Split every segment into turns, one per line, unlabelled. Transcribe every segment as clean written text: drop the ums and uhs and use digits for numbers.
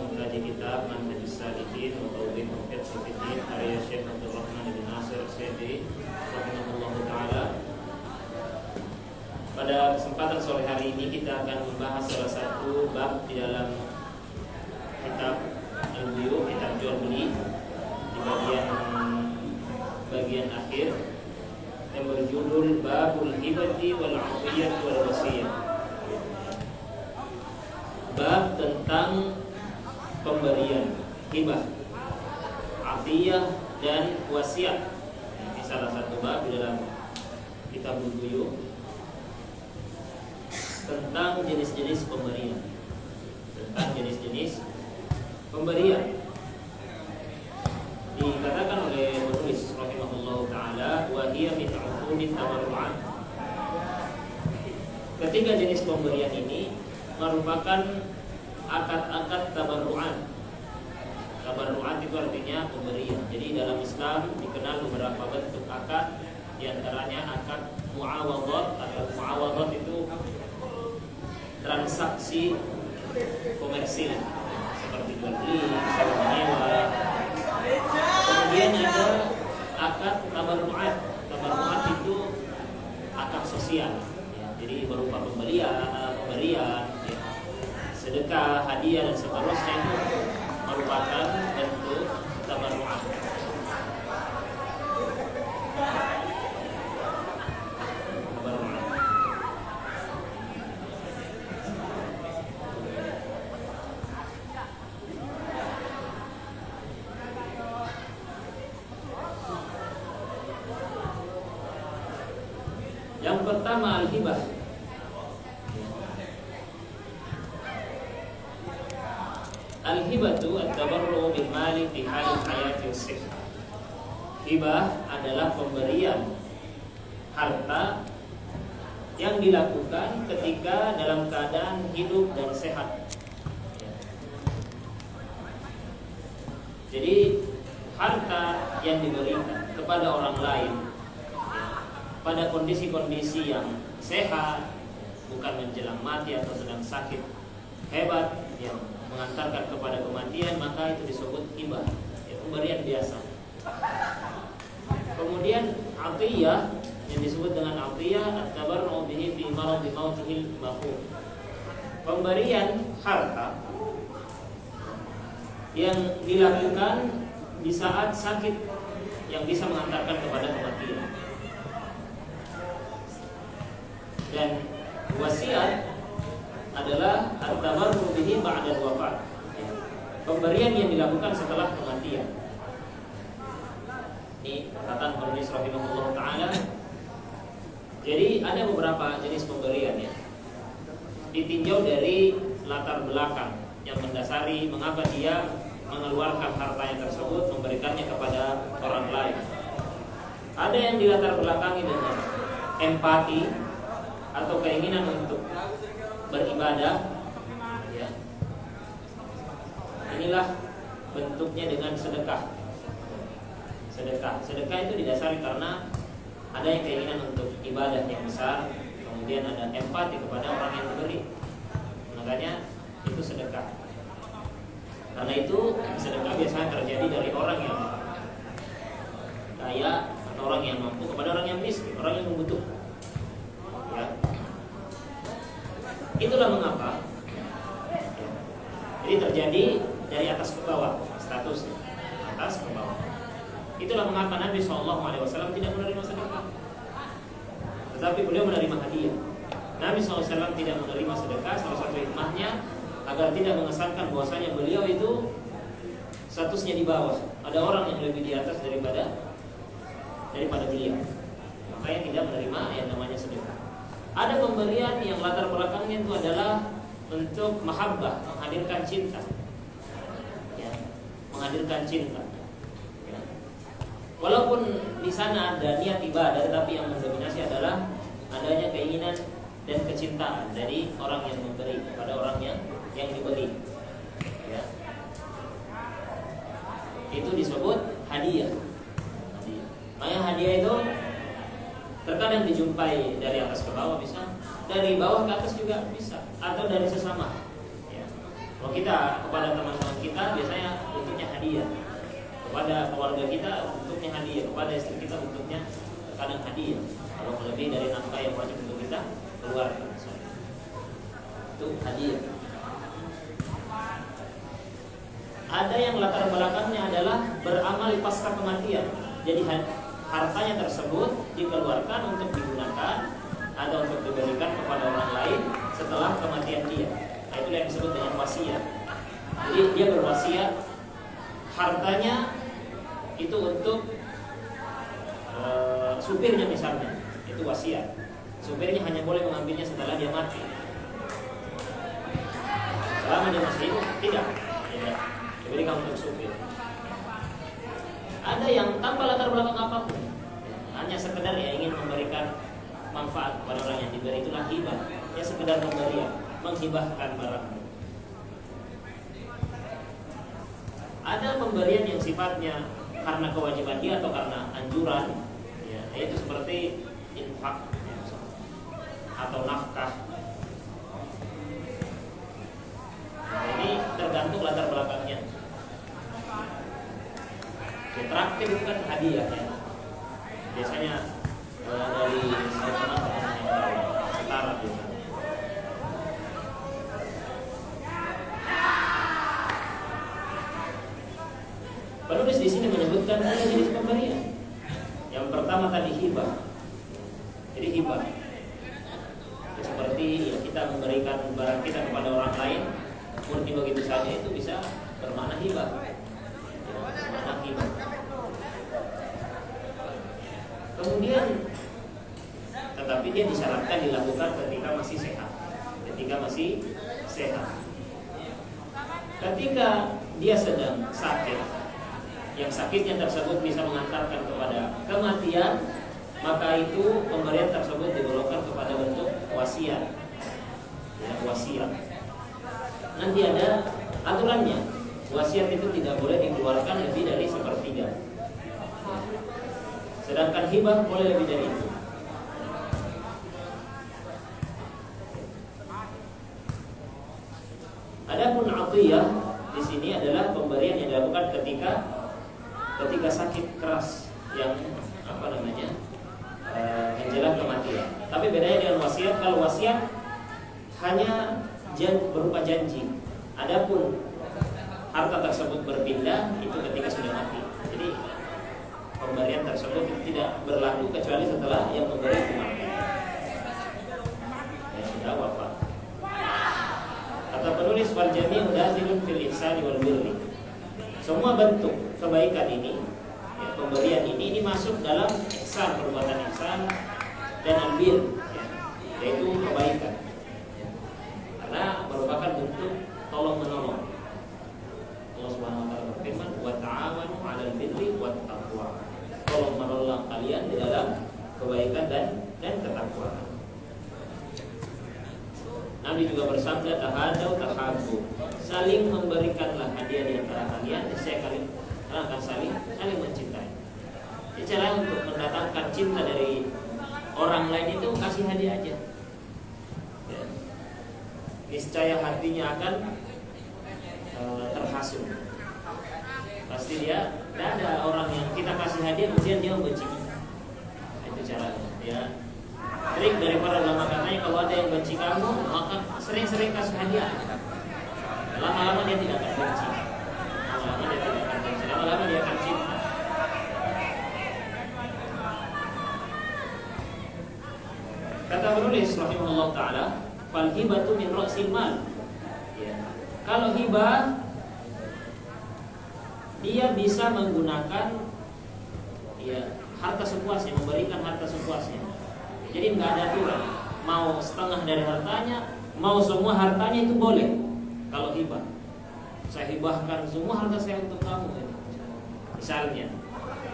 mengkaji kitab Manhajus Salikin wa Tauhid Mufiddin karya Syekh Abdul Rahman bin Nasir As-Sa'di rahimahullahu taala. Pada kesempatan sore hari ini kita akan membahas salah satu bab di dalam kitab Al-Buyu, kitab jual beli, di bagian akhir yang berjudul Babul Hibati wal 'Atiyah wal Wasiyah. Bab tentang pemberian, hibah, atiyah dan wasiat. Ini salah satu bab di dalam kitab Al-Buyu tentang jenis-jenis pemberian. Dikatakan oleh penulis rahimahullahu taala wa hiya min 'uqudit tabarru'at. Ketiga jenis pemberian ini merupakan akad-akad tabarru'at. Tabarru'at itu artinya pemberian. Jadi dalam Islam dikenal beberapa bentuk akad, di antaranya akad muawadhat. Akad muawadhat itu transaksi komersil seperti jual beli, sewa menyewa. Kemudian ada akad tabarru'at. Tabarru'at itu akad sosial, ya. Jadi berupa pemberian, ya, sedekah, hadiah dan seterusnya itu merupakan bentuk tabarru'at. Yang pertama al-hibah. Al-hibatu at-tabarru bil mali fi hal hayati was-sihah. Hibah adalah pemberian harta yang dilakukan ketika dalam keadaan hidup dan sehat. Jadi harta yang diberikan kepada orang lain pada kondisi-kondisi yang sehat, bukan menjelang mati atau sedang sakit hebat yang mengantarkan kepada kematian, maka itu disebut hibah, ya, pemberian biasa. Kemudian atiyah, yang disebut dengan atiyah at-tabarru bihi fi maradi mautihil makhuf. Pemberian harta yang dilakukan di saat sakit yang bisa mengantarkan kepada kematian. Dan wasiat adalah at-tabarru bihi ba'da wafat. Pemberian yang dilakukan setelah kematian. Ini perkataan penulis rahimahullah taala. Jadi ada beberapa jenis pemberian, ya. Ditinjau dari latar belakang yang mendasari mengapa dia mengeluarkan hartanya tersebut, memberikannya kepada orang lain. Ada yang dilatar belakangi dengan empati atau keinginan untuk beribadah, ya. Inilah bentuknya dengan sedekah. Sedekah itu didasari karena ada yang keinginan untuk ibadah yang besar, kemudian ada empati kepada orang yang diberi. Makanya itu sedekah. Karena itu sedekah biasanya terjadi dari orang yang kaya atau orang yang mampu kepada orang yang miskin, orang yang membutuhkan. Ya. Itulah mengapa, ya, jadi terjadi dari atas ke bawah statusnya, atas ke bawah. Itulah mengapa Nabi SAW tidak menerima sedekah, tetapi beliau menerima hadiah. Nabi SAW tidak menerima sedekah, salah satu hikmahnya agar tidak mengesankan bahwasanya beliau itu statusnya di bawah. Ada orang yang lebih di atas daripada beliau, makanya tidak menerima yang namanya sedekah. Ada pemberian yang latar belakangnya itu adalah untuk mahabbah, menghadirkan cinta, ya, menghadirkan cinta. Ya. Walaupun di sana ada niat ibadah, tapi yang mendominasi adalah adanya keinginan dan kecintaan dari orang yang memberi kepada orang yang diberi. Ya. Itu disebut hadiah. Makanya hadiah itu terkadang dijumpai dari atas ke bawah bisa, dari bawah ke atas juga bisa, atau dari sesama. Ya. Kalau kita kepada teman-teman kita biasanya bentuknya hadiah, kepada keluarga kita bentuknya hadiah, kepada istri kita bentuknya kadang hadiah. Kalau lebih dari nafkah yang wajib untuk kita keluarkan, itu hadiah. Ada yang latar belakangnya adalah beramal pasca kematian. Jadi hartanya tersebut dikeluarkan untuk digunakan atau untuk diberikan kepada orang lain setelah kematian dia. Nah, itu yang disebut dengan wasiat. Jadi dia berwasiat hartanya itu untuk supirnya misalnya, itu wasiat. Supirnya hanya boleh mengambilnya setelah dia mati. Selama dia masih hidup tidak diberikan untuk supir. Ada yang tanpa latar belakang apapun, hanya sekedar ya ingin memberikan manfaat kepada orang yang diberi, itulah hibah. Ya sekedar pemberian, menghibahkan barang. Ada pemberian yang sifatnya karena kewajiban dia atau karena anjuran, ya, yaitu seperti infak ya, atau nafkah. Nah, ini tergantung latar belakangnya. Ya, traktir itu kan hadiah ya. Biasanya dari teman-teman yang setara biasanya. Penulis di sini menyebutkan ada jenis pemberian. Yang pertama tadi hibah. Jadi hibah ya, seperti ya, kita memberikan barang kita kepada orang lain, murni begitu saja, itu bisa bermakna hibah. Ya, bermakna hibah. Kemudian, tetapi dia disyaratkan dilakukan ketika masih sehat. Ketika masih sehat. Ketika dia sedang sakit, yang sakitnya tersebut bisa mengantarkan kepada kematian, maka itu pemberian tersebut digolongkan kepada bentuk wasiat. Ya, wasiat. Nanti ada aturannya. Wasiat itu tidak boleh dikeluarkan lebih dari 1/3. Sedangkan hibah boleh lebih dari itu. Adapun atiyah di sini adalah pemberian yang dilakukan ketika sakit keras yang menjelang kematian. Tapi bedanya dengan wasiat, kalau wasiat hanya berupa janji. Adapun harta tersebut berpindah itu ketika sudah mati. Jadi pemberian tersebut tidak berlaku kecuali setelah yang memberi itu mati. Yang sudah wafat. Kata penulis, wal jami'u dakhilun fil ihsani wal birri. Semua bentuk kebaikan ini, ya, pemberian ini masuk dalam ihsan, perbuatan ihsan dan albir, ya, yaitu kebaikan. Ya. Karena merupakan bentuk tolong menolong. Allah Subhanahu wa taala berfirman, "Wa ta'awanu 'alal birri wat taqwa." Tolong menolong kalian di dalam kebaikan dan ketakwaan. Nabi juga bersabda, tahadau tahabbu, saling memberikanlah hadiah di antara kalian, niscaya kalian akan saling mencintai. Jadi cara untuk mendatangkan cinta dari orang lain itu kasih hadiah aja. Ya. Niscaya hatinya akan terhasut. Pasti dia, tidak ada orang yang kita kasih hadiah kemudian dia membenci kita. Itu caranya. Ya. Trik dari para ulama katanya, kalau ada yang benci kamu, maka sering-sering kasih hadiah. Lama-lama dia tidak akan benci. Lama-lama dia akan cinta. Kata penulis rahimahullah ta'ala, fal hibatu min ra'sil mal. Ya. Kalau hibah, dia bisa menggunakan ya, harta sepuasnya, memberikan harta sepuasnya. Jadi nggak ada aturan, mau setengah dari hartanya, mau semua hartanya itu boleh. Kalau hibah, saya hibahkan semua harta saya untuk kamu, misalnya,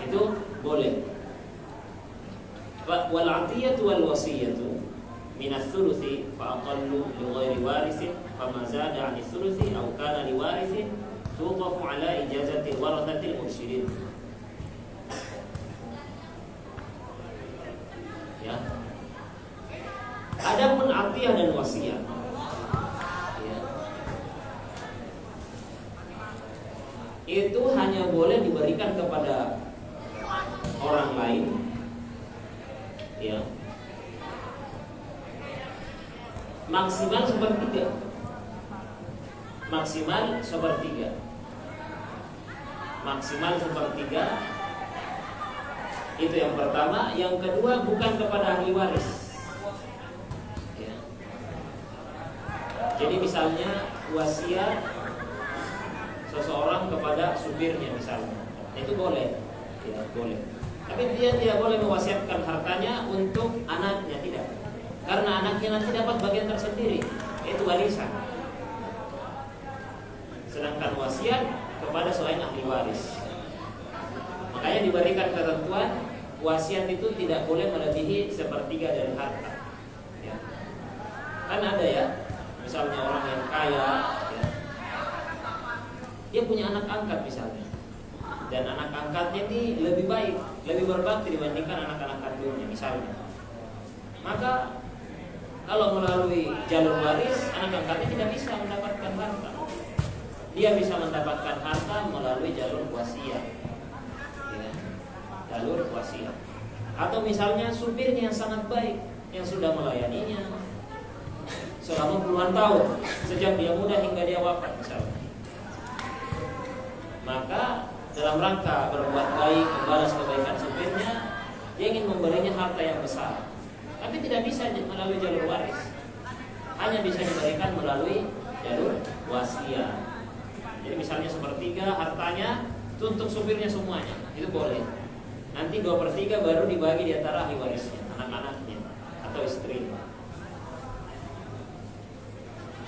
itu boleh. Wal atiyatu wal wasiyatu min ats-tsuluthi fa aqallu li ghairi warithin fa ma zada 'an ats-tsuluthi aw kana li warithin tuqafu 'ala ijazati warathatil mursyidin. Ya. Adapun atiyah dan wasiat, ya, itu hanya boleh diberikan kepada orang lain, ya, maksimal sepertiga. Maksimal sepertiga. Maksimal sepertiga. Itu yang pertama. Yang kedua, bukan kepada ahli waris, ya. Jadi misalnya wasiat seseorang kepada supirnya misalnya, itu boleh, ya, boleh. Tapi dia tidak boleh mewasiatkan hartanya untuk anaknya, tidak. Karena anaknya nanti dapat bagian tersendiri, yaitu warisan. Sedangkan wasiat kepada selain ahli waris. Makanya diberikan ketentuan wasiat itu tidak boleh melebihi sepertiga dari harta, ya. Kan ada ya, misalnya orang yang kaya, ya, dia punya anak angkat misalnya, dan anak angkatnya ini lebih baik, lebih berbakti dibandingkan anak-anak kandungnya misalnya. Maka kalau melalui jalur waris, anak angkatnya tidak bisa mendapatkan harta. Dia bisa mendapatkan harta melalui jalur wasiat, ya, jalur wasiat. Atau misalnya supirnya yang sangat baik, yang sudah melayaninya selama puluhan tahun, sejak dia muda hingga dia wafat misalnya. Maka dalam rangka berbuat baik, membalas kebaikan supirnya, dia ingin memberinya harta yang besar. Tapi tidak bisa melalui jalur waris, hanya bisa diberikan melalui jalur wasiat. Jadi misalnya sepertiga hartanya itu untuk supirnya semuanya, itu boleh. Nanti 2/3 baru dibagi di antara ahli warisnya, anak-anaknya atau istrinya.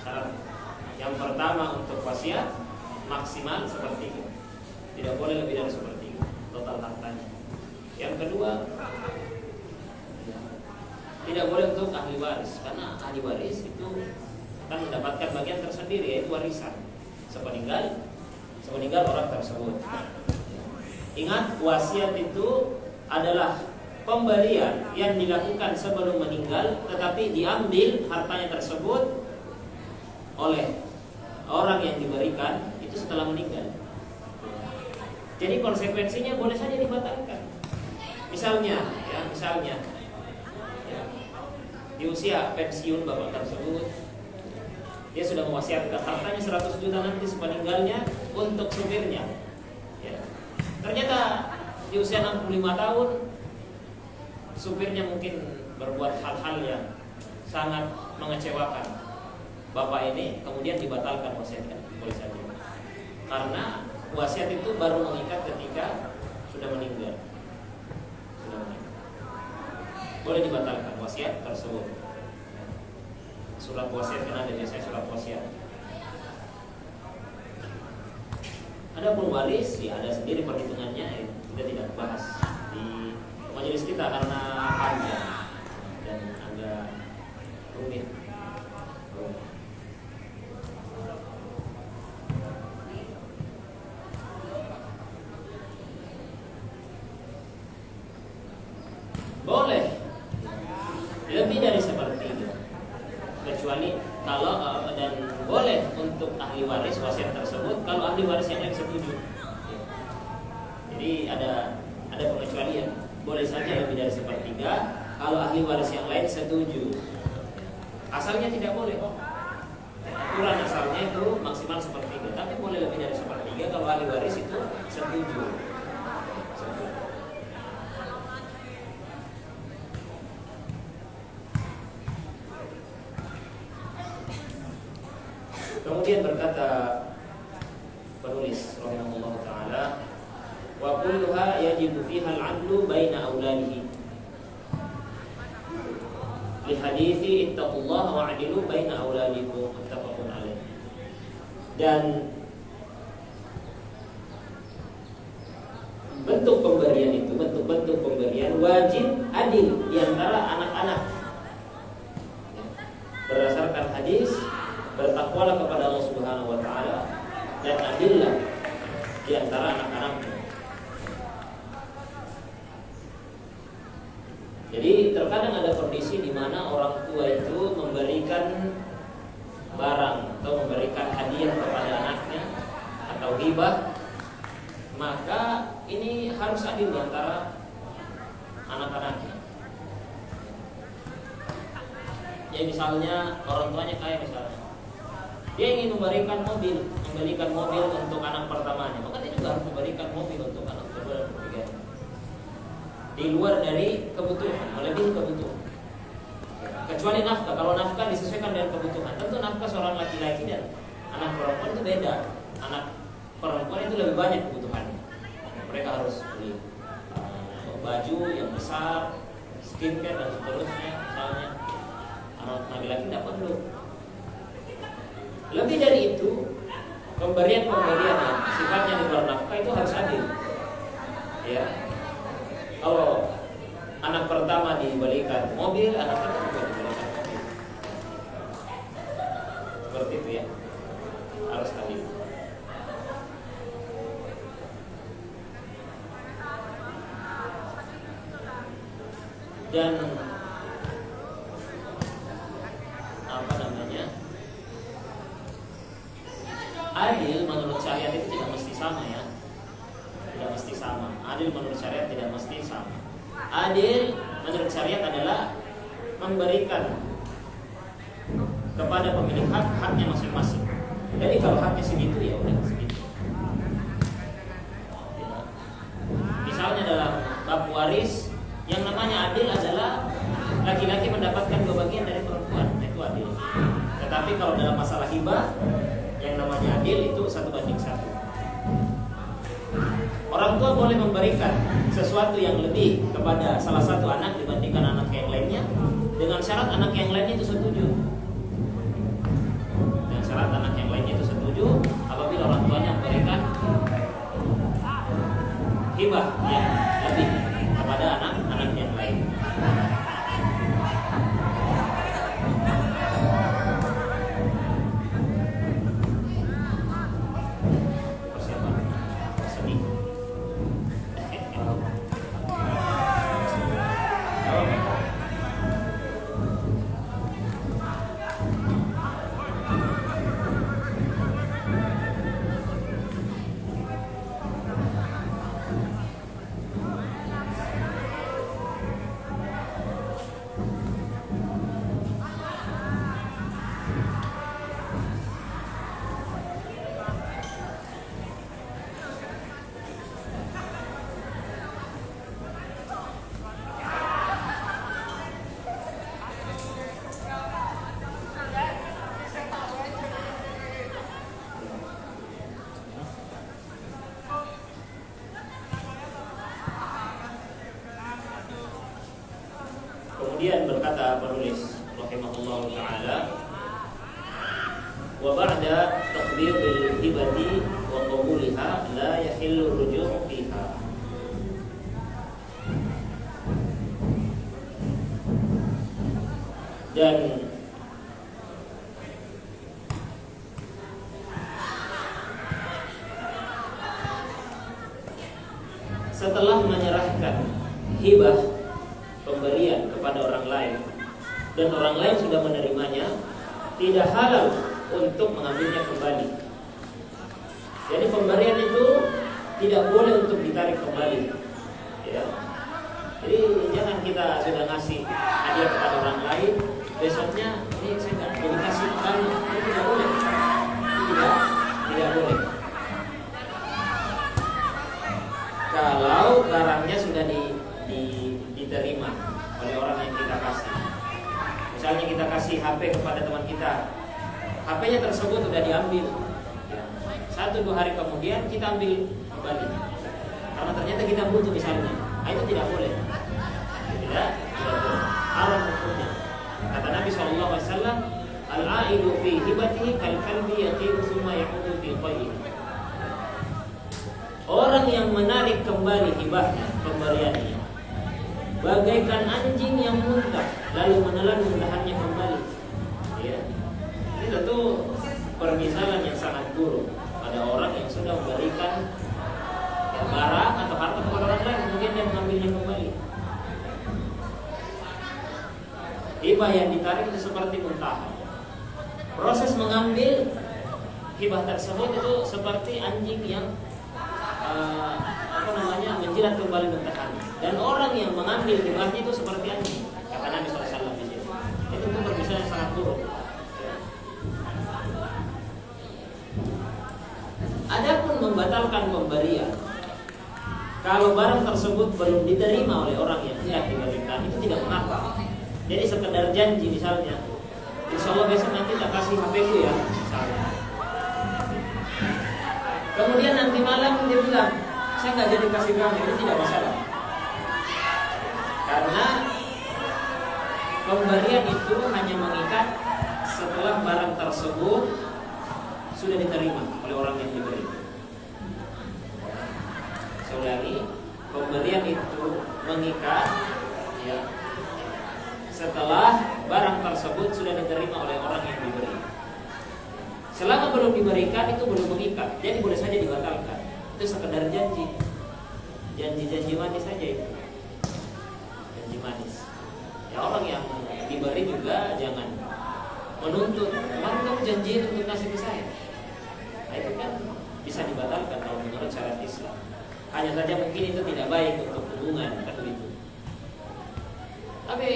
Syarat yang pertama untuk wasiat maksimal sepertiga, tidak boleh lebih dari sepertiga total hartanya. Yang kedua, tidak boleh untuk ahli waris, karena ahli waris itu akan mendapatkan bagian tersendiri, yaitu warisan sepeninggal orang tersebut. Ingat, wasiat itu adalah pemberian yang dilakukan sebelum meninggal, tetapi diambil hartanya tersebut oleh orang yang diberikan itu setelah meninggal. Jadi konsekuensinya boleh saja dibatalkan. Misalnya, ya, di usia pensiun bapak tersebut, dia sudah mewasiatkan hartanya 100 juta nanti sepeninggalnya untuk supirnya, ya. Ternyata di usia 65 tahun supirnya mungkin berbuat hal-hal yang sangat mengecewakan bapak ini, kemudian dibatalkan wasiatnya, boleh saja. Karena wasiat itu baru mengikat ketika sudah meninggal. Boleh dibatalkan wasiat tersebut. Surat wasiat kan ada biasanya surat wasiat. Ada pun waris, ya ada sendiri perhitungannya, kita tidak bahas di majelis kita karena panjang dan agak rumit. Boleh lebih dari sepertiga, kecuali kalau dan boleh untuk ahli waris wasiat tersebut kalau ahli waris yang lain setuju. Jadi ada pengecualian, boleh saja lebih dari sepertiga kalau ahli waris yang lain setuju. Asalnya tidak boleh. Aturan asalnya itu maksimal sepertiga, tapi boleh lebih dari sepertiga kalau ahli waris itu setuju. Kemudian berkata penulis rahimahullah taala, wa kulluha yajibu fiha al-'adlu baina auladihi li hadithi ittaqullaha wa'dilu baina auladikum muttafaqun alaih. Dan bentuk pemberian itu, bentuk pemberian wajib adil di antara anak-anak berdasarkan hadis, bertakwalah kepada Allah Subhanahu wa taala dan adillah di antara anak-anakmu. Jadi terkadang ada kondisi di mana orang tua itu memberikan barang atau memberikan hadiah kepada anaknya atau hibah maka ini harus adil di antara anak-anaknya. Ya misalnya orang tuanya kaya misalnya, dia ingin memberikan mobil untuk anak pertamanya, maka dia juga harus memberikan mobil untuk anak kedua dan ketiga. Di luar dari kebutuhan, melebihi kebutuhan. Kecuali nafkah, kalau nafkah disesuaikan dengan kebutuhan. Tentu nafkah seorang laki-laki dan anak perempuan itu beda. Anak perempuan itu lebih banyak kebutuhannya. Mereka harus beli baju yang besar, skincare dan seterusnya. Misalnya anak laki-laki tidak perlu. Lebih dari itu, pemberian-pemberian yang sifatnya di luar nafkah itu harus adil. Ya, kalau anak pertama dibelikan mobil, anak kedua juga dibelikan mobil. Seperti itu ya, harus adil. Dan adil menurut syariat itu tidak mesti sama ya. Tidak mesti sama. Adil menurut syariat tidak mesti sama. Adil menurut syariat adalah memberikan kepada pemilik hak haknya masing-masing. Jadi kalau haknya segitu ya udah segitu. Ya. Misalnya dalam bab waris, yang namanya adil adalah laki-laki mendapatkan 2 bagian dari perempuan, itu adil. Tetapi kalau dalam masalah hibah, yang namanya adil itu 1:1. Orang tua boleh memberikan sesuatu yang lebih kepada salah satu anak dibandingkan anak yang lainnya, dengan syarat anak yang lainnya itu setuju. Dengan syarat anak yang lainnya itu setuju apabila orang tuanya memberikan hibah yang lebih kepada anak-anak yang lain. Kemudian berkata penulis rahimahullah taala, wa ba'da taqdiril hibati wa qabuliha la yahillu ruju' fiha. Dan setelah menyerahkan hibah, pemberian kepada orang lain, dan orang lain sudah menerimanya, tidak halal untuk mengambilnya kembali. Jadi pemberian itu tidak boleh untuk ditarik kembali. Ya. Jadi jangan kita sudah ngasih hadiah kepada orang lain, besoknya ini saya nggak jadi kasih kembali, itu tidak boleh. Tidak boleh. Kalau barangnya sudah diterima oleh orang yang kita kasih. Misalnya kita kasih HP kepada teman kita, HP-nya tersebut sudah diambil, 1-2 hari kemudian kita ambil kembali karena ternyata kita butuh misalnya, itu tidak boleh. Tidak boleh. Haram hukumnya. Kata Nabi SAW, al-aidu fi hibatihi kal kalbi yaqiru thumma ya'udu fi qayyihi. Orang yang menarik kembali hibahnya, pemberiannya, bagaikan anjing yang muntah lalu menelan muntahannya kembali. Ya. Ini tentu permisalan yang sangat buruk pada orang yang sudah memberikan barang atau harta kepada orang lain, kemudian dia mengambilnya kembali. Hibah yang ditarik itu seperti muntahan. Proses mengambil hibah tersebut itu seperti anjing yang menjilat kembali mentahannya. Dan orang yang mengambil hibahnya itu seperti anjing, kata Nabi SAW di sini. Itu pun permisalan yang sangat buruk. Adapun membatalkan pemberian, kalau barang tersebut belum diterima oleh orang yang hendak diberikan, itu tidak mengapa. Jadi sekedar janji misalnya, insya Allah besok nanti tak kasih HP ku ya, misalnya. Kemudian nanti malam dia bilang, saya nggak jadi kasih kamu, itu tidak masalah. Karena pemberian itu hanya mengikat setelah barang tersebut sudah diterima oleh orang yang diberi. Saya ulangi, pemberian itu mengikat ya, setelah barang tersebut sudah diterima oleh orang yang diberi. Selama belum diberikan itu belum mengikat, jadi boleh saja dibatalkan. Itu sekedar janji manis saja itu, janji manis. Ya orang yang diberi juga jangan menuntut, kemarin kamu janjiin untuk kasih ke saya. Nah, itu kan bisa dibatalkan kalau menurut syariat Islam. Hanya saja mungkin itu tidak baik untuk hubungan kan begitu. Tapi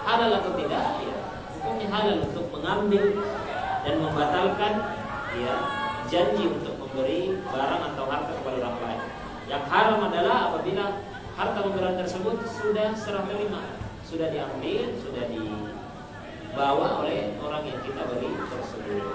halal atau tidak, ya hukumnya halal untuk mengambil dan membatalkan ya janji untuk memberi barang atau harta kepada orang lain. Yang haram adalah apabila harta pemberian tersebut sudah serah terima, sudah diambil, sudah dibawa oleh orang yang kita beri tersebut.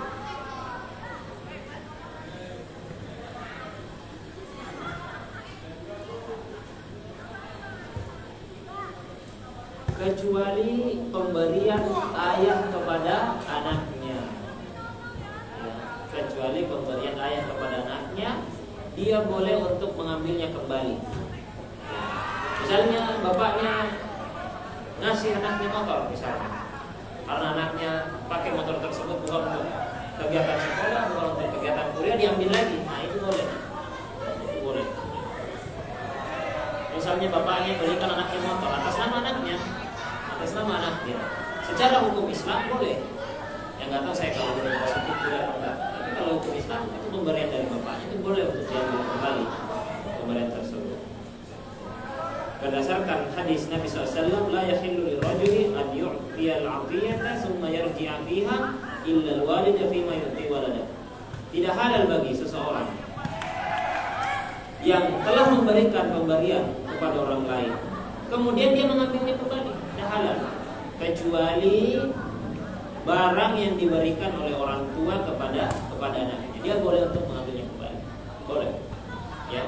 Kecuali pemberian ayah kepada anaknya ya, kecuali pemberian ayah kepada anaknya, dia boleh untuk mengambilnya kembali. Misalnya bapaknya ngasih anaknya motor misalnya, karena anaknya pakai motor tersebut bukan untuk kegiatan sekolah, bukan untuk kegiatan kuliah, diambil lagi. Nah itu boleh, itu boleh. Misalnya bapaknya berikan anaknya motor atas nama anaknya, secara hukum Islam boleh. Yang nggak tahu saya kalau dari positif tidak atau enggak. Tapi kalau hukum Islam itu pemberian dari bapaknya itu boleh untuk diambil kembali pemberian tersebut. Berdasarkan hadis Nabi SAW, la yahillu lirajuli an yu'tiyal 'atiyata thumma yarji'a fiha illa al-walid fima yu'ti walada. Tidak halal bagi seseorang yang telah memberikan pemberian kepada orang lain, kemudian dia mengambilnya kembali, tidak halal. Kecuali barang yang diberikan oleh orang tua kepada anaknya, dia boleh untuk mengambilnya kembali, boleh, ya,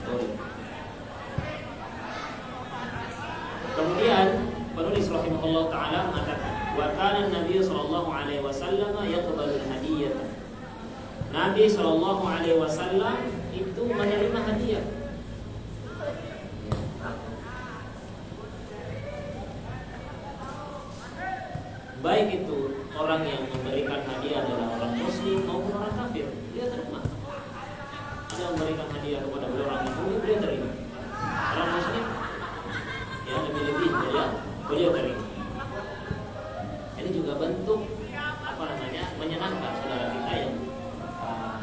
boleh. Kemudian penulis rahimahullah taala mengatakan, wa kana Nabi sallallahu alaihi wasallam yaqbalu al-hadiyah. Nabi sallallahu alaihi wasallam itu menerima hadiah. Baik itu orang yang memberikan hadiah adalah orang muslim maupun orang kafir, dia terima. Ada memberikan hadiah kepada orang Yahudi, dia terima. Orang muslim ya lebih beliau terima. Ini juga bentuk menyenangkan saudara kita yang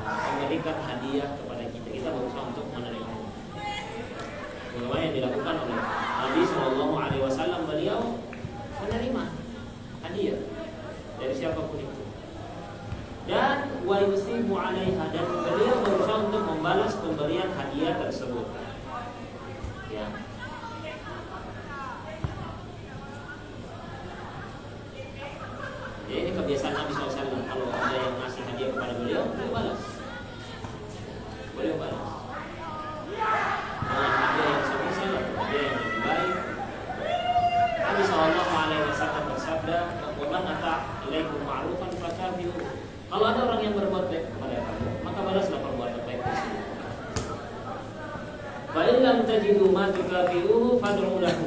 memberikan hadiah kepada kita. Kita berusaha untuk menerima. Bagaimana yang dilakukan oleh Nabi Sallallahu Alaihi Wasallam, beliau menerima hadiah dari siapapun itu, dan wa yusibu 'alaiha, dan beliau berusaha untuk membalas pemberian hadiah tersebut. Ya. Ya, ini kebiasaan Nabi SAW. Kalau ada yang ngasih hadiah kepada beliau balas. Beliau balas. Dengan hadiah yang semisal, hadiah yang lebih baik. Nabi SAW bersabda, "Man ata ilaikum ma'rufan fakafi'u." Kalau ada orang yang berbuat baik kepada kamu, maka balaslah perbuatan baik tersebut. Fa in lam tajidu ma tukafi'uhu fad'u lahu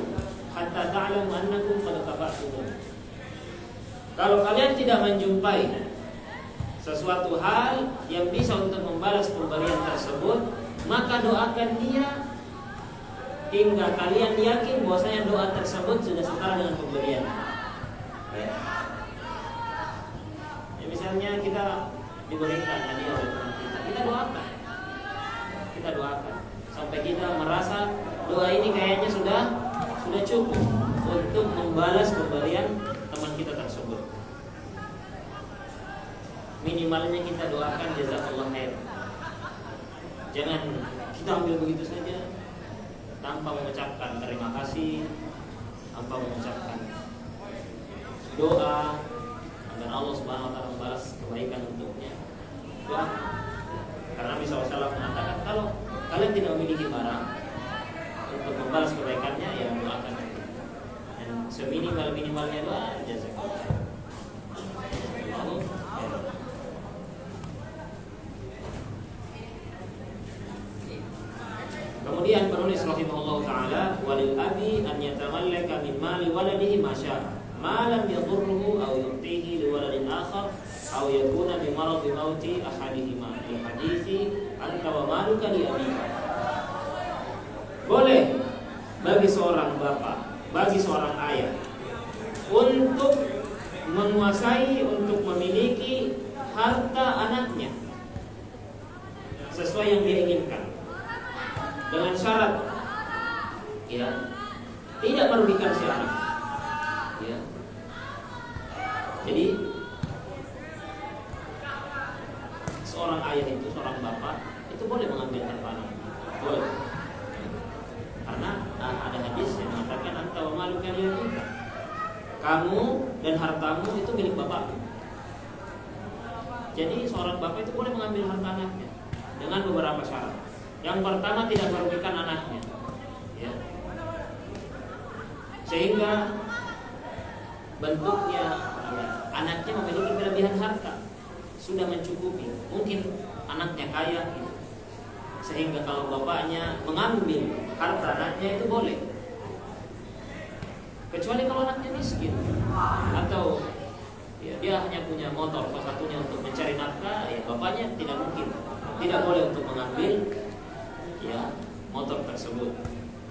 hatta ta'lamu annakum qad kafa'tum. Kalau kalian tidak menjumpai sesuatu hal yang bisa untuk membalas pemberian tersebut, maka doakan dia hingga kalian yakin bahwasanya doa tersebut sudah setara dengan pemberian. Ya, misalnya kita diberikan hadiah oleh Tuhan kita. Kita doakan. Kita doakan sampai kita merasa doa ini kayaknya sudah cukup untuk membalas pemberian teman kita tersebut. Minimalnya kita doakan jazakallah khair. Jangan kita ambil begitu saja tanpa mengucapkan terima kasih, tanpa mengucapkan doa agar Allah Subhanahu wa taala membalas kebaikan untuknya. Doa. Karena Nabi SAW mengatakan kalau kalian tidak memiliki barang untuk membalas kebaikannya, ya doakan. Dan seminimal-minimalnya doa jazakallah. Kemudian penulis rahimahullah taala, walil abi an yatamallaka min mali waladihi ma syaa ma lam yadurruhu aw yu'tihi li waladin akhar aw yakuna bi maradi mauti ahadihima li hadithi anta wa maluka li abika. Boleh bagi seorang bapak, bagi seorang ayah untuk menguasai, untuk memiliki harta anaknya sesuai yang dia inginkan, dengan syarat ya tidak merugikan si anak. Ya. Jadi seorang ayah itu, seorang bapak itu boleh mengambil harta anak. Boleh. Karena ada hadis yang mengatakan anta wa maluka li abika. Kamu dan hartamu itu milik bapakmu. Jadi seorang bapak itu boleh mengambil harta anaknya dengan beberapa syarat. Yang pertama, tidak merugikan anaknya, ya. Sehingga bentuknya ya, anaknya memiliki kelebihan harta, sudah mencukupi. Mungkin anaknya kaya, gitu. Sehingga kalau bapaknya mengambil harta anaknya itu boleh. Kecuali kalau anaknya miskin atau ya, dia hanya punya motor satu-satunya untuk mencari nafkah, ya bapaknya tidak mungkin, tidak boleh untuk mengambil ya motor tersebut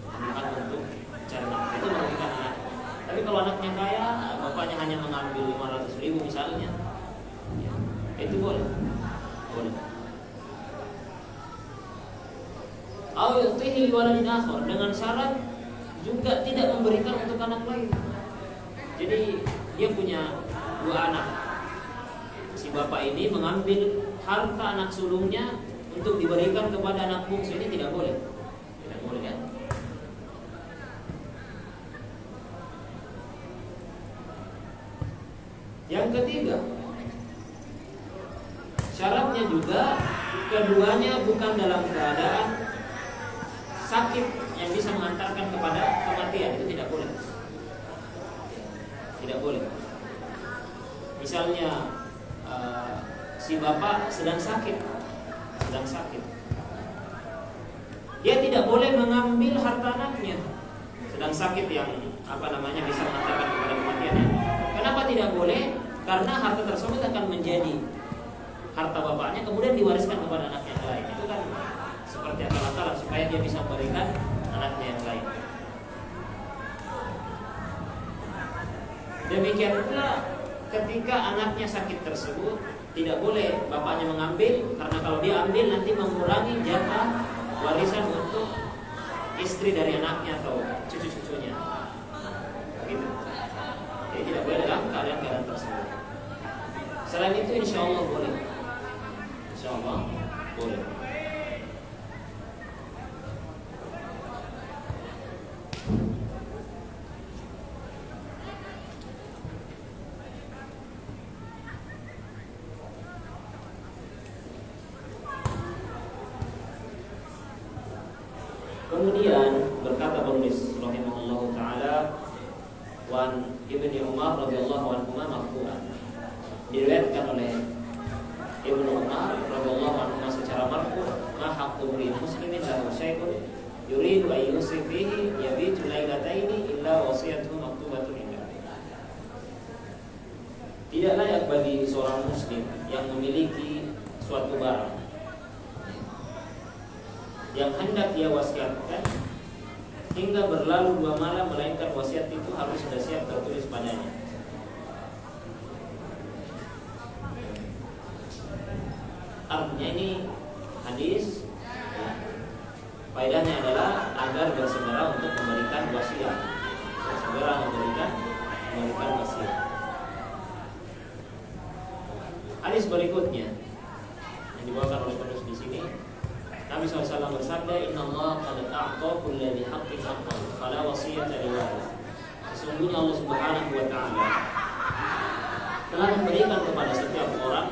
bukan untuk cari nafkah, itu merugikan anak. Tapi kalau anaknya kaya, bapaknya hanya mengambil 500.000 misalnya, ya, itu boleh. Au yu'tihi liwaladin akhar, dengan syarat juga tidak memberikan untuk anak lain. Jadi dia punya 2 anak. Si bapak ini mengambil harta anak sulungnya untuk diberikan kepada anak bungsu, ini tidak boleh. Tidak boleh, ya. Yang ketiga, syaratnya juga keduanya bukan dalam keadaan sakit yang bisa mengantarkan kepada kematian, itu tidak boleh. Tidak boleh. Misalnya si bapak sedang sakit, dia tidak boleh mengambil harta anaknya sedang sakit yang bisa mengantarkan kepada kematian. Kenapa tidak boleh? Karena harta tersebut akan menjadi harta bapaknya, kemudian diwariskan kepada anak yang lain. Itu kan seperti akal-akalan supaya dia bisa memberikan anaknya yang lain. Demikian pula ketika anaknya sakit tersebut, tidak boleh bapaknya mengambil, karena kalau dia ambil nanti mengurangi jatah warisan untuk istri dari anaknya atau cucu-cucunya. Begitu. Jadi tidak boleh dalam keadaan tersebut. Selain itu insya Allah boleh. Insya Allah boleh. Kemudian berkata penulis rahimahullahu taala, wan Ibnu Umar radhiyallahu anhu marfu'an, diriwayatkan oleh Ibnu Umar radhiyallahu anhu secara marfu', ma haqqu muslimin lahu syai'un yuridu an yusif fihi yabitu lailataini illa wasiyatuhu maktubatun indah. Tidak layak bagi seorang muslim yang memiliki suatu barang yang hendak dia wasiatkan hingga berlalu 2 malam, melainkan wasiat itu harus sudah siap tertulis padanya. Artinya ini hadis ya, faedahnya adalah agar bersegera untuk memberikan wasiat, bersegera memberikan wasiat. Hadis berikutnya yang dibawakan oleh penulis di sini, Nabi SAW bersabda, Inna Allah qad a'ta kulla dhi haqqin haqqahu, fala wasiyata liwarith. Sesungguhnya Allah Subhanahu wa Ta'ala telah memberikan kepada setiap orang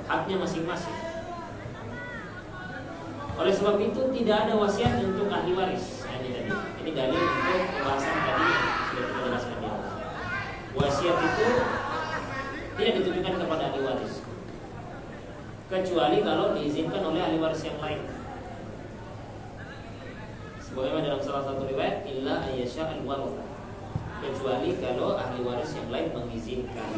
haknya masing-masing. Oleh sebab itu tidak ada wasiat untuk ahli waris. Ini dalil untuk pembahasan tadi yang sudah kita jelaskan di awal. Wasiat itu tidak ditujukan kepada ahli waris, kecuali kalau diizinkan oleh ahli waris yang lain. Sebagaimana dalam salah satu riwayat, illa ayyasha al-waratha, kecuali kalau ahli waris yang lain mengizinkan.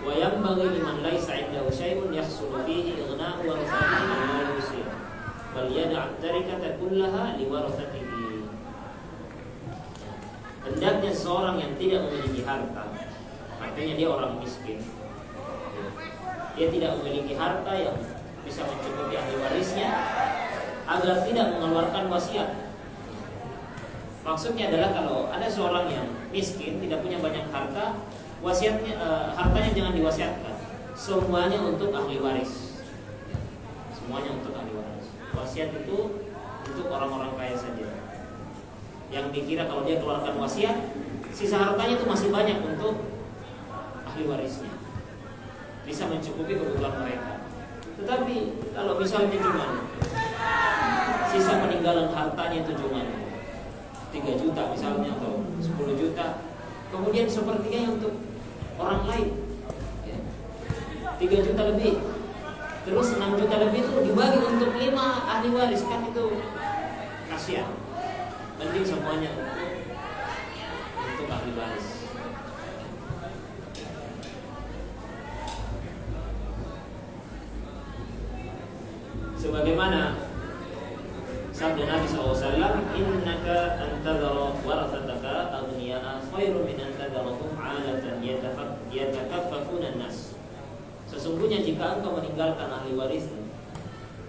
Wa yanbaghi liman laysa 'indahu shay'un yahsulu fihi ighna'u warathatihi mimma yusir, bal yad'u at-tarikata kullaha liwarathatihi. Hendaknya seorang yang tidak memiliki harta, artinya dia orang miskin, dia tidak memiliki harta yang bisa mencukupi ahli warisnya, agar tidak mengeluarkan wasiat. Maksudnya adalah kalau ada seorang yang miskin, tidak punya banyak harta, wasiatnya hartanya jangan diwasiatkan, semuanya untuk ahli waris. Semuanya untuk ahli waris. Wasiat itu untuk orang-orang kaya saja, yang dikira kalau dia keluarkan wasiat, sisa hartanya itu masih banyak untuk ahli warisnya, bisa mencukupi kebutuhan mereka. Tetapi kalau misalnya cuma sisa peninggalan hartanya itu cuma 3 juta misalnya, atau 10 juta, kemudian sepertiganya untuk orang lain, 3 juta lebih, terus 6 juta lebih itu dibagi untuk 5 ahli waris, kan itu kasihan. Mending semuanya untuk ahli waris. Sebagaimana sabda Nabi SAW, innaka antadhara warathataka aghniya'a khairu min antadharahum 'alatan yatakaffafuna an-nas. Sesungguhnya jika engkau meninggalkan ahli waris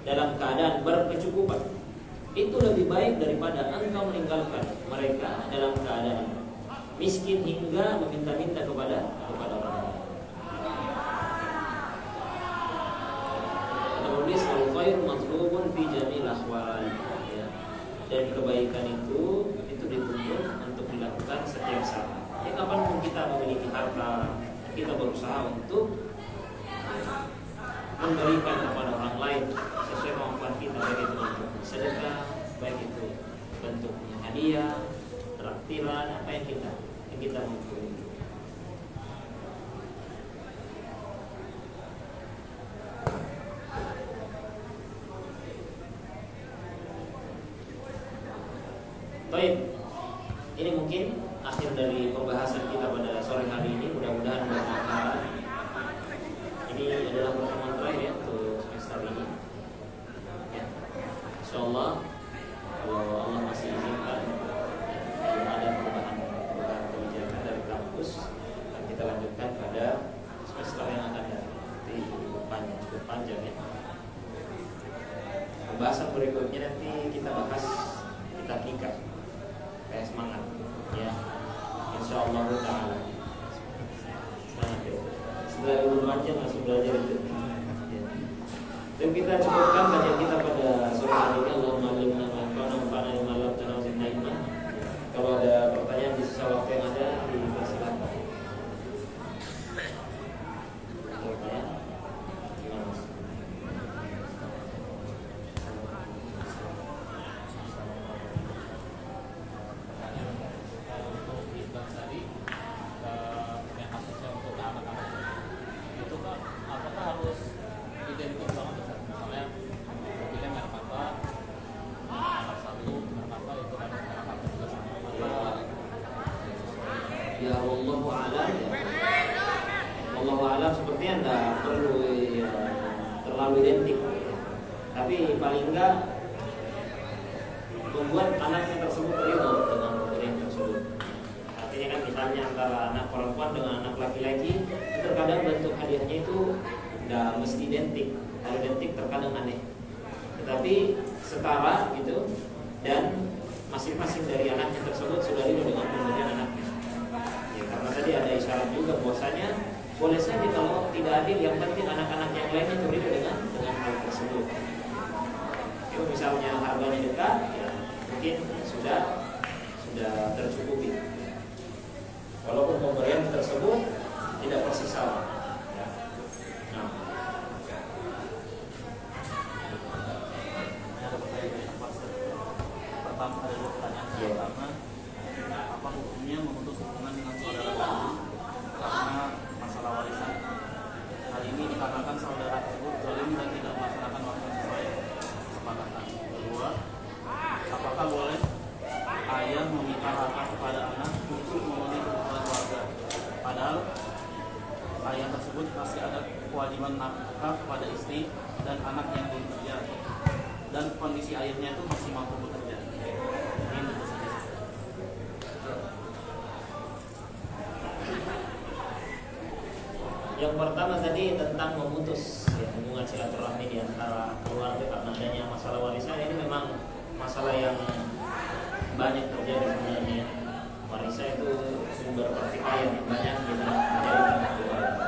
dalam keadaan berkecukupan, itu lebih baik daripada engkau meninggalkan mereka dalam keadaan miskin hingga meminta-minta kepada orang lain. Menulis al-khair matlubun fi jamil ahwal, ya. Dan kebaikan itu dituntut untuk dilakukan setiap saat. Ya, kapanpun kita memiliki harta, kita berusaha untuk memberikan kepada orang lain sesuai kemampuan kita, baik itu bentuk sedekah, baik itu bentuknya hadiah, traktiran, apa yang kita mampu. Baik, ini mungkin akhir dari pembahasan kita pada sore hari ini. Mudah-mudahan bermanfaat. Ini adalah pertemuan terakhir ya untuk semester ini. Ya, insyaallah kalau Allah masih izinkan, belum ada perubahan kebijakan dari kampus, dan kita lanjutkan pada semester yang akan datang. Nanti cukup panjang ya. Pembahasan berikutnya nanti kita bahas kita kayak semangat ya, insyaallah taala. Semangat ya. Setelah libur panjang langsung belajar itu. Ya. Dan kita cukupkan kajian kita pada sore hari ini. Allahumma alimna ma yanfa'una wanfa'na bima 'allamtana wa zidna ilma. Kalau ada pertanyaan di sisa waktu yang ada, dipersilakan. Ya wallahu a'lam ya. Wallahu a'lam sepertinya enggak perlu ya, terlalu identik ya. Tapi paling enggak membuat anaknya tersebut ridho dengan pemberian tersebut. Artinya kan misalnya antara anak perempuan dengan anak laki-laki, terkadang bentuk hadiahnya itu tidak mesti identik. Kalau identik terkadang aneh, tetapi setara gitu, dan masing-masing dari anaknya tersebut sudah ridho dengan pemberian anaknya. Ya, karena tadi ada isyarat juga bahwasanya boleh saja kalau tidak adil, yang penting anak-anak yang lainnya itu ridho dengan hal tersebut. Itu misalnya harganya dekat, ya mungkin sudah tercukupi. Walaupun pemberian tersebut tidak persis sama. Ya. Nah.
Pertama ada dua pertanyaan. Pertama, apa hukumnya memutus hubungan dengan saudara kandung karena masalah warisan? Hal ini dikarenakan saudara tersebut zalim dan tidak melaksanakan warisan sesuai kesepakatan. Kedua, apakah boleh ayah meminta harta kepada anak untuk memenuhi kebutuhan keluarga, padahal ayah tersebut masih ada kewajiban nafkah kepada istri dan anak yang belum bekerja, dan kondisi ayahnya itu masih mampu bekerja? Ini itu saja.
Yang pertama tadi tentang memutus ya, hubungan silaturahmi di antara keluarga karena adanya masalah warisan. Ini memang masalah yang banyak terjadi sebenarnya. Warisan itu sumber pertikaian yang banyak kita menjadi keluarga.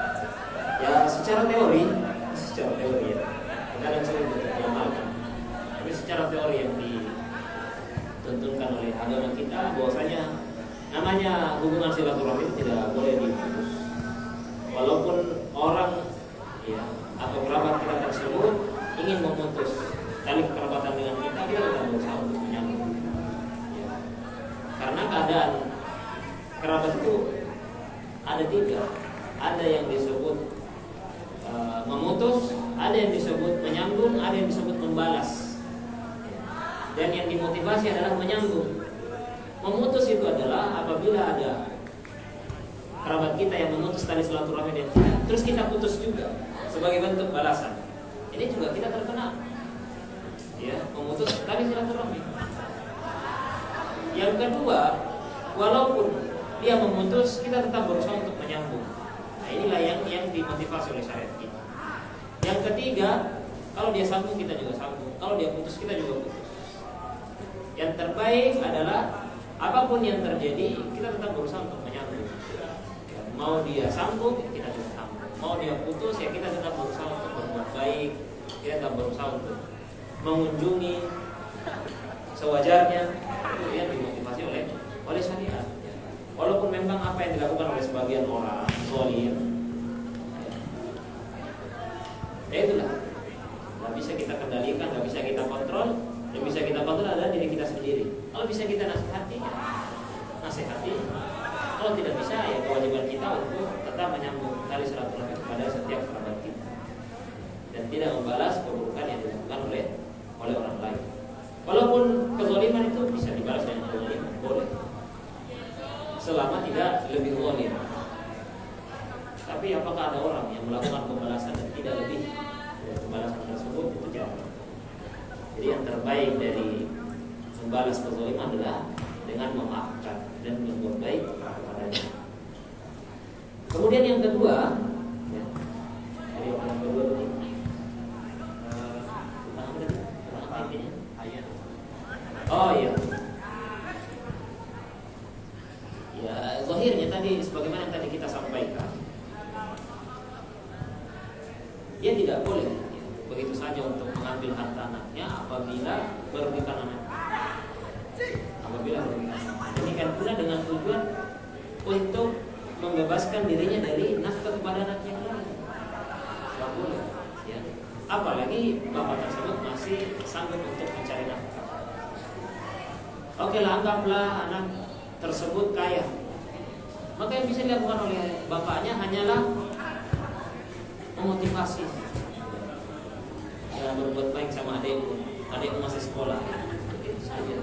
Ya secara teori ya, kadang sering diamalkan. Tapi secara teori yang dituntunkan oleh agama kita bahwasanya namanya hubungan silaturahmi itu tidak boleh diputus. Walaupun orang ya atau kerabat kita tersebut ingin memutus tali kekerabatan dengan kita tetap berusaha untuk menyambung. Ya. Karena keadaan kerabat itu ada tiga, ada yang disebut memutus, ada yang disebut menyambung, ada yang disebut membalas. Dan yang dimotivasi adalah menyambung. Memutus itu adalah apabila ada kerabat kita yang memutus tali silaturahmi dan kita, terus kita putus juga sebagai bentuk balasan. Ini juga kita terkena, ya, memutus tali silaturahmi. Yang kedua, walaupun dia memutus, kita tetap berusaha untuk menyambung. Nah, inilah yang dimotivasi oleh syariat kita. Yang ketiga, kalau dia sambung kita juga sambung, kalau dia putus kita juga putus. Yang terbaik adalah apapun yang terjadi, kita tetap berusaha untuk menyambung. Mau dia sambung, kita juga sambung. Mau dia putus, ya kita tetap berusaha untuk berbuat baik. Kita tetap berusaha untuk mengunjungi sewajarnya. Itu yang dimotivasi oleh syariat. Walaupun memang apa yang dilakukan oleh sebagian orang zalim, ya itulah, nggak bisa kita kendalikan, nggak bisa kita kontrol. Yang bisa kita kontrol adalah diri kita sendiri. Kalau bisa kita nasihati, ya nasihati. Kalau tidak bisa, ya kewajiban kita untuk tetap menyambung tali silaturahmi kepada setiap kerabat kita dan tidak membalas keburukan yang dilakukan oleh orang lain. Walaupun kezaliman itu bisa dibalas dengan kezaliman, boleh, selama tidak lebih zalim. Tapi apakah ada orang yang melakukan pembalasan dan tidak lebih dari pembalasan tersebut? Itu jauh. Jadi yang terbaik dari membalas kezaliman adalah dengan memaafkan dan berbuat baik kepadanya. Kemudian yang kedua, ya, dari yang kedua ini,
Ayat.
oh iya. Ya, zahirnya tadi sebagaimana yang tadi kita sampaikan, dia tidak boleh ya, begitu saja untuk mengambil harta anaknya apabila merugikan anak. Demikian pula dengan tujuan untuk membebaskan dirinya dari nafkah kepada anak yang lain. Tidak boleh ya. Apalagi bapak tersebut masih sanggup untuk mencari nafkah. Oke lah, anggaplah anak tersebut kaya, maka yang bisa dilakukan oleh bapaknya hanyalah memotivasi, ya, berbuat baik sama adikmu masih sekolah, itu saja.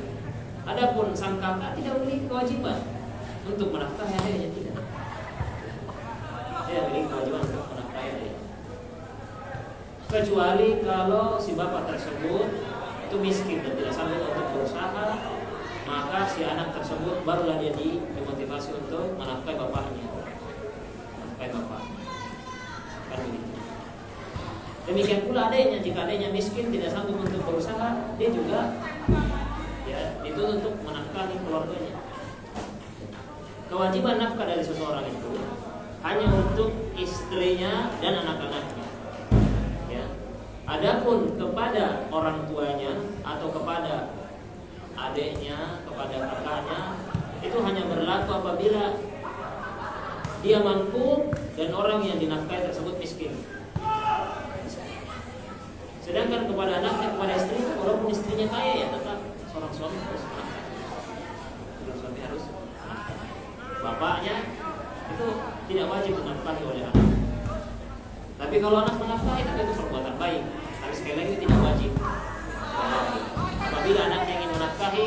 Adapun sang kakak tidak memiliki kewajiban untuk menafkahi adiknya, tidak memiliki kewajiban untuk menafkahi adiknya, kecuali kalau si bapak tersebut itu miskin dan tidak sanggup untuk berusaha maka si anak tersebut barulah dia dimotivasi untuk menafkahi bapaknya. Menafkahi bapaknya. Kan begitu. Demikian pula adanya, jika adanya miskin tidak sanggup untuk berusaha, dia juga ya dituntut untuk menafkahi keluarganya. Kewajiban nafkah dari seseorang itu hanya untuk istrinya dan anak-anaknya. Ya. Adapun kepada orang tuanya atau kepada adiknya, kepada kakaknya, itu hanya berlaku apabila dia mampu dan orang yang dinafkahi tersebut miskin. Sedangkan kepada anaknya, kepada istrinya, walaupun istrinya kaya ya tetap seorang suami harus menafkahi. Seorang suami harus menafkahi. Bapaknya itu tidak wajib menafkahi oleh anak. Tapi kalau anak menafkahi itu perbuatan baik. Tapi sekali lagi tidak wajib. Apabila anaknya ingin menafkahi,